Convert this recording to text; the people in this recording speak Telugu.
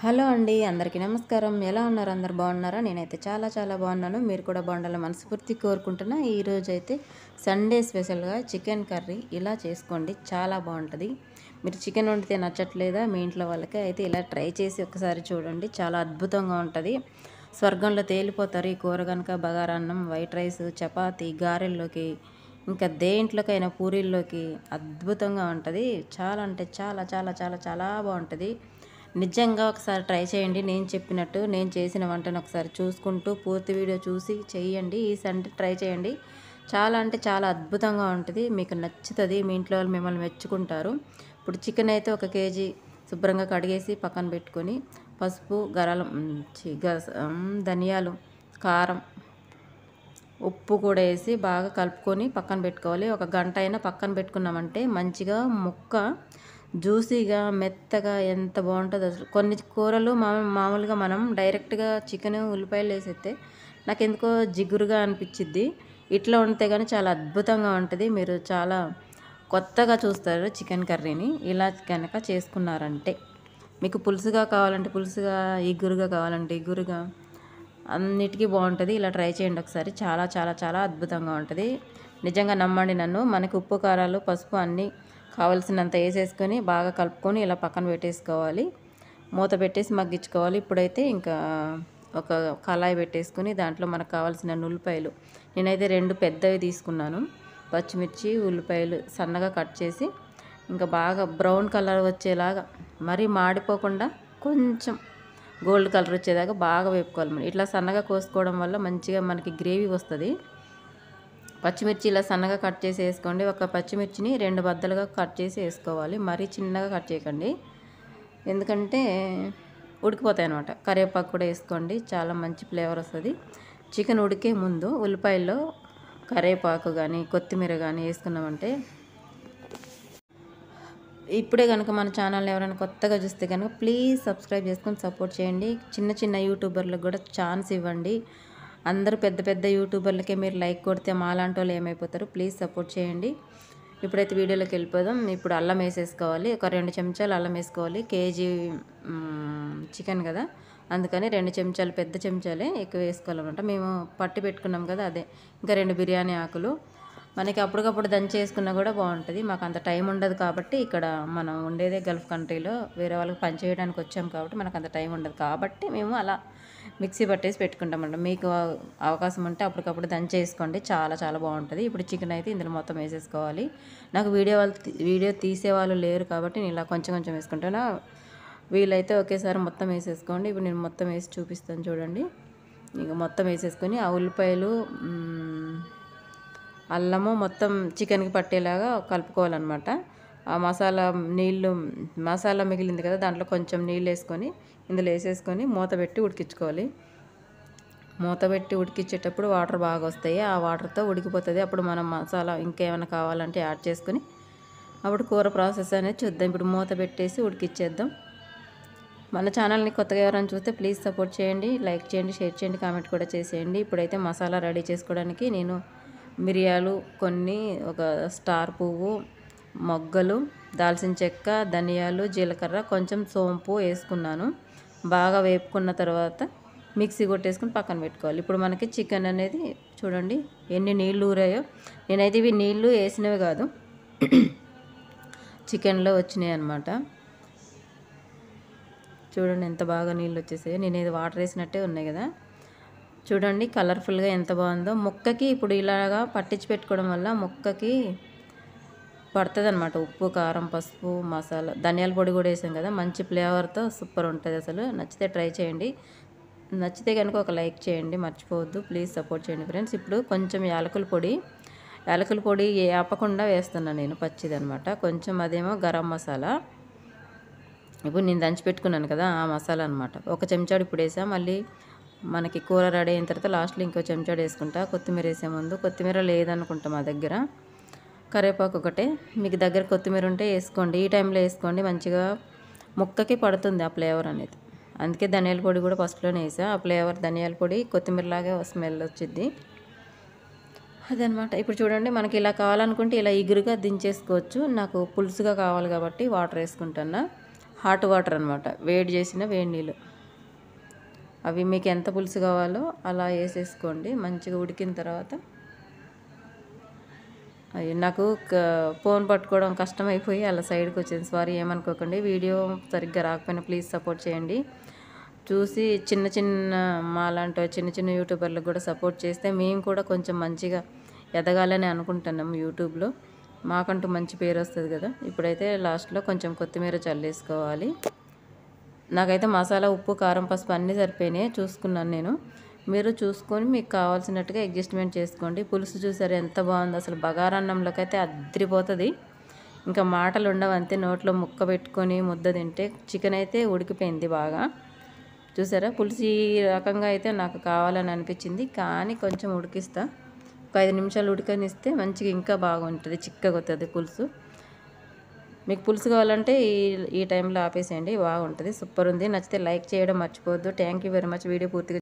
హలో అండి, అందరికీ నమస్కారం. ఎలా ఉన్నారు? అందరు బాగున్నారా? నేనైతే చాలా చాలా బాగున్నాను. మీరు కూడా బాగుండాలని మనస్ఫూర్తి కోరుకుంటున్నా. ఈరోజు అయితే సండే స్పెషల్గా చికెన్ కర్రీ ఇలా చేసుకోండి, చాలా బాగుంటుంది. మీరు చికెన్ వండితే నచ్చట్లేదా మీ ఇంట్లో వాళ్ళకి? అయితే ఇలా ట్రై చేసి ఒకసారి చూడండి, చాలా అద్భుతంగా ఉంటుంది. స్వర్గంలో తేలిపోతారు ఈ కూర కనుక. బగారన్నం, వైట్ రైస్, చపాతీ, గారెల్లోకి, ఇంకా దేంట్లోకైనా పూరీల్లోకి అద్భుతంగా ఉంటుంది. చాలా అంటే చాలా చాలా చాలా చాలా బాగుంటుంది. నిజంగా ఒకసారి ట్రై చేయండి. నేను చెప్పినట్టు నేను చేసిన వంటను ఒకసారి చూసుకుంటూ పూర్తి వీడియో చూసి చేయండి. ఈ సండే ట్రై చేయండి. చాలా అంటే చాలా అద్భుతంగా ఉంటుంది. మీకు నచ్చుతుంది. మీ ఇంట్లో వాళ్ళు మిమ్మల్ని మెచ్చుకుంటారు. ఇప్పుడు చికెన్ అయితే 1 కేజీ శుభ్రంగా కడిగేసి పక్కన పెట్టుకొని, పసుపు, ధనియాలు, కారం, ఉప్పు కూడా వేసి బాగా కలుపుకొని పక్కన పెట్టుకోవాలి. 1 గంట అయినా పక్కన పెట్టుకున్నామంటే మంచిగా ముక్క జ్యూసీగా మెత్తగా ఎంత బాగుంటుందో అసలు. కొన్ని కూరలు మామూలుగా మనం డైరెక్ట్గా చికెన్ ఉల్లిపాయలు వేసేస్తే నాకు ఎందుకో జిగురుగా అనిపించిద్ది. ఇట్లా వండితే కానీ చాలా అద్భుతంగా ఉంటుంది. మీరు చాలా కొత్తగా చూస్తారు చికెన్ కర్రీని. ఇలా కనుక చేసుకున్నారంటే మీకు పులుసుగా కావాలంటే పులుసుగా, ఇగురుగా కావాలంటే ఇగురుగా, అన్నిటికీ బాగుంటుంది. ఇలా ట్రై చేయండి ఒకసారి. చాలా చాలా చాలా అద్భుతంగా ఉంటుంది. నిజంగా నమ్మండి నన్ను. మనకి ఉప్పు, కారాలు, పసుపు అన్నీ కావలసినంత వేసేసుకొని బాగా కలుపుకొని ఇలా పక్కన పెట్టేసుకోవాలి. మూత పెట్టేసి మగ్గించుకోవాలి. ఇప్పుడైతే ఇంకా ఒక కళాయి పెట్టేసుకుని దాంట్లో మనకు కావాల్సిన ఉల్లిపాయలు, నేనైతే 2 పెద్దవి తీసుకున్నాను. పచ్చిమిర్చి, ఉల్లిపాయలు సన్నగా కట్ చేసి ఇంకా బాగా బ్రౌన్ కలర్ వచ్చేలాగా, మరీ మాడిపోకుండా కొంచెం గోల్డ్ కలర్ వచ్చేదాకా బాగా వేపుకోవాలి. ఇట్లా సన్నగా కోసుకోవడం వల్ల మంచిగా మనకి గ్రేవీ వస్తుంది. పచ్చిమిర్చి ఇలా సన్నగా కట్ చేసి వేసుకోండి. ఒక పచ్చిమిర్చిని 2 బద్దలుగా కట్ చేసి వేసుకోవాలి. మరీ చిన్నగా కట్ చేయకండి, ఎందుకంటే ఉడికిపోతాయి అన్నమాట. కరివేపాకు కూడా వేసుకోండి, చాలా మంచి ఫ్లేవర్ వస్తుంది. చికెన్ ఉడికే ముందు ఉల్లిపాయల్లో కరివేపాకు కానీ కొత్తిమీర కానీ వేసుకున్నామంటే, ఇప్పుడే కనుక మన ఛానల్ని ఎవరైనా కొత్తగా చూస్తే కనుక ప్లీజ్ సబ్స్క్రైబ్ చేసుకొని సపోర్ట్ చేయండి. చిన్న చిన్న యూట్యూబర్లకు కూడా ఛాన్స్ ఇవ్వండి. అందరూ పెద్ద పెద్ద యూట్యూబర్లకే మీరు లైక్ కొడితే మాలాంటి వాళ్ళు ఏమైపోతారు? ప్లీజ్ సపోర్ట్ చేయండి. ఇప్పుడైతే వీడియోలోకి వెళ్ళిపోదాం. ఇప్పుడు అల్లం వేసేసుకోవాలి. ఒక 2 చెంచాలు అల్లం వేసుకోవాలి. కేజీ చికెన్ కదా, అందుకని 2 చెంచాలు, పెద్ద చెంచాలే ఎక్కువ వేసుకోవాలన్నమాట. మేము పట్టి పెట్టుకున్నాం కదా అదే. ఇంకా 2 బిర్యానీ ఆకులు. మనకి అప్పటికప్పుడు దంచేసుకున్నా కూడా బాగుంటుంది. మాకు అంత టైం ఉండదు కాబట్టి, ఇక్కడ మనం ఉండేదే గల్ఫ్ కంట్రీలో, వేరే వాళ్ళకి పని చేయడానికి వచ్చాం కాబట్టి మనకు అంత టైం ఉండదు కాబట్టి మేము అలా మిక్సీ పట్టేసి పెట్టుకుంటామంట. మీకు అవకాశం ఉంటే అప్పటికప్పుడు దంచేసుకోండి, చాలా చాలా బాగుంటుంది. ఇప్పుడు చికెన్ అయితే ఇందులో మొత్తం వేసేసుకోవాలి. నాకు వీడియో తీసేవాళ్ళు లేరు కాబట్టి నేను ఇలా కొంచెం కొంచెం వేసుకుంటాను. వీలైతే ఒకేసారి మొత్తం వేసేసుకోండి. ఇప్పుడు నేను మొత్తం వేసి చూపిస్తాను చూడండి. ఇక మొత్తం వేసేసుకొని ఆ ఉల్లిపాయలు, అల్లము మొత్తం చికెన్కి పట్టేలాగా కలుపుకోవాలన్నమాట. ఆ మసాలా మిగిలింది కదా, దాంట్లో కొంచెం నీళ్ళు వేసుకొని ఇందులో వేసేసుకొని మూత పెట్టి ఉడికించుకోవాలి. మూత పెట్టి ఉడికించేటప్పుడు వాటర్ బాగా వస్తాయి. ఆ వాటర్తో ఉడికిపోతుంది. అప్పుడు మనం మసాలా ఇంకేమైనా కావాలంటే యాడ్ చేసుకొని అప్పుడు కూర ప్రాసెస్ అనేది చూద్దాం. ఇప్పుడు మూత పెట్టేసి ఉడికిచ్చేద్దాం. మన ఛానల్ని కొత్తగా ఎవరైనా చూస్తే ప్లీజ్ సపోర్ట్ చేయండి, లైక్ చేయండి, షేర్ చేయండి, కామెంట్ కూడా చేసేయండి. ఇప్పుడైతే మసాలా రెడీ చేసుకోవడానికి నేను మిరియాలు కొన్ని, ఒక స్టార్ పువ్వు, మొగ్గలు, దాల్చిన చెక్క, ధనియాలు, జీలకర్ర, కొంచెం సోంపు వేసుకున్నాను. బాగా వేపుకున్న తర్వాత మిక్సీ కొట్టేసుకుని పక్కన పెట్టుకోవాలి. ఇప్పుడు మనకి చికెన్ అనేది చూడండి ఎన్ని నీళ్ళు ఊరాయో. నేనైతే ఇవి నీళ్ళు వేసినవి కాదు, చికెన్లో వచ్చినాయి అన్నమాట. చూడండి ఎంత బాగా నీళ్ళు వచ్చేసాయో. నేను ఇది వాటర్ వేసినట్టే ఉన్నాయి కదా. చూడండి కలర్ఫుల్గా ఎంత బాగుందో. ముక్కకి ఇప్పుడు ఇలాగా పట్టించి పెట్టుకోవడం వల్ల ముక్కకి పడుతుంది అనమాట. ఉప్పు, కారం, పసుపు, మసాలా, ధనియాల పొడి కూడా వేసాం కదా, మంచి ఫ్లేవర్తో సూపర్ ఉంటుంది అసలు. నచ్చితే ట్రై చేయండి. నచ్చితే కనుక ఒక లైక్ చేయండి, మర్చిపోవద్దు. ప్లీజ్ సపోర్ట్ చేయండి ఫ్రెండ్స్. ఇప్పుడు కొంచెం యాలకుల పొడి ఆపకుండా వేస్తున్నాను నేను, పచ్చిదనమాట. కొంచెం అదేమో గరం మసాలా, ఇప్పుడు నేను దంచి పెట్టుకున్నాను కదా ఆ మసాలా అనమాట. 1 చెంచాడు ఇప్పుడు వేసా. మళ్ళీ మనకి కూర రెడీ అయిన తర్వాత లాస్ట్లో ఇంకో చెంచాడు వేసుకుంటా. కొత్తిమీర వేసే ముందు, కొత్తిమీర లేదనుకుంటా మా దగ్గర, కరివేపాకు ఒకటే. మీకు దగ్గర కొత్తిమీర ఉంటే వేసుకోండి, ఈ టైంలో వేసుకోండి. మంచిగా ముక్కకి పడుతుంది ఆ ఫ్లేవర్ అనేది. అందుకే ధనియాల పొడి కూడా ఫస్ట్లోనే వేసా. ఆ ఫ్లేవర్ ధనియాల పొడి కొత్తిమీరలాగే స్మెల్ వచ్చింది అదనమాట. ఇప్పుడు చూడండి మనకి ఇలా కావాలనుకుంటే ఇలా ఇగురుగా దించేసుకోవచ్చు. నాకు పులుసుగా కావాలి కాబట్టి వాటర్ వేసుకుంటున్నా. హాట్ వాటర్ అనమాట, వేడి చేసిన వేడి నీళ్ళు. అవి మీకు ఎంత పులుసు కావాలో అలా వేసేసుకోండి. మంచిగా ఉడికిన తర్వాత అయ్యి నాకు ఫోన్ పట్టుకోవడం కష్టమైపోయి అలా సైడ్కి వచ్చింది. సారీ, ఏమనుకోకండి. వీడియో సరిగ్గా రాకపోయినా ప్లీజ్ సపోర్ట్ చేయండి. చూసి చిన్న చిన్న మాలాంటి చిన్న చిన్న యూట్యూబర్లకు కూడా సపోర్ట్ చేస్తే మేము కూడా కొంచెం మంచిగా ఎదగాలని అనుకుంటున్నాం. యూట్యూబ్లో మాకంటూ మంచి పేరు వస్తుంది కదా. ఇప్పుడైతే లాస్ట్లో కొంచెం కొత్తిమీర చల్లేసుకోవాలి. నాకైతే మసాలా, ఉప్పు, కారం, పసుపు అన్నీ సరిపోయినాయి చూసుకున్నాను నేను. మీరు చూసుకొని మీకు కావాల్సినట్టుగా అడ్జస్ట్మెంట్ చేసుకోండి. పులుసు చూసారు ఎంత బాగుందో, అసలు బగారన్నంలోకి అయితే అద్రిపోతుంది. ఇంకా మాటలు ఉండవు, అంతే. నోట్లో ముక్క పెట్టుకొని ముద్ద తింటే. చికెన్ అయితే ఉడికిపోయింది బాగా. చూసారా, పులుసు ఈ రకంగా అయితే నాకు కావాలని అనిపించింది, కానీ కొంచెం ఉడికిస్తా. ఒక 5 నిమిషాలు ఉడకనిస్తే మంచిగా ఇంకా బాగుంటుంది, చిక్కగా వస్తుంది పులుసు. మీకు పులుసు కావాలంటే ఈ టైంలో ఆపేసేయండి, బాగుంటుంది. సూపర్ ఉంది. నచ్చితే లైక్ చేయడం మర్చిపోవద్దు. Thank you very much. Video పూర్తిగా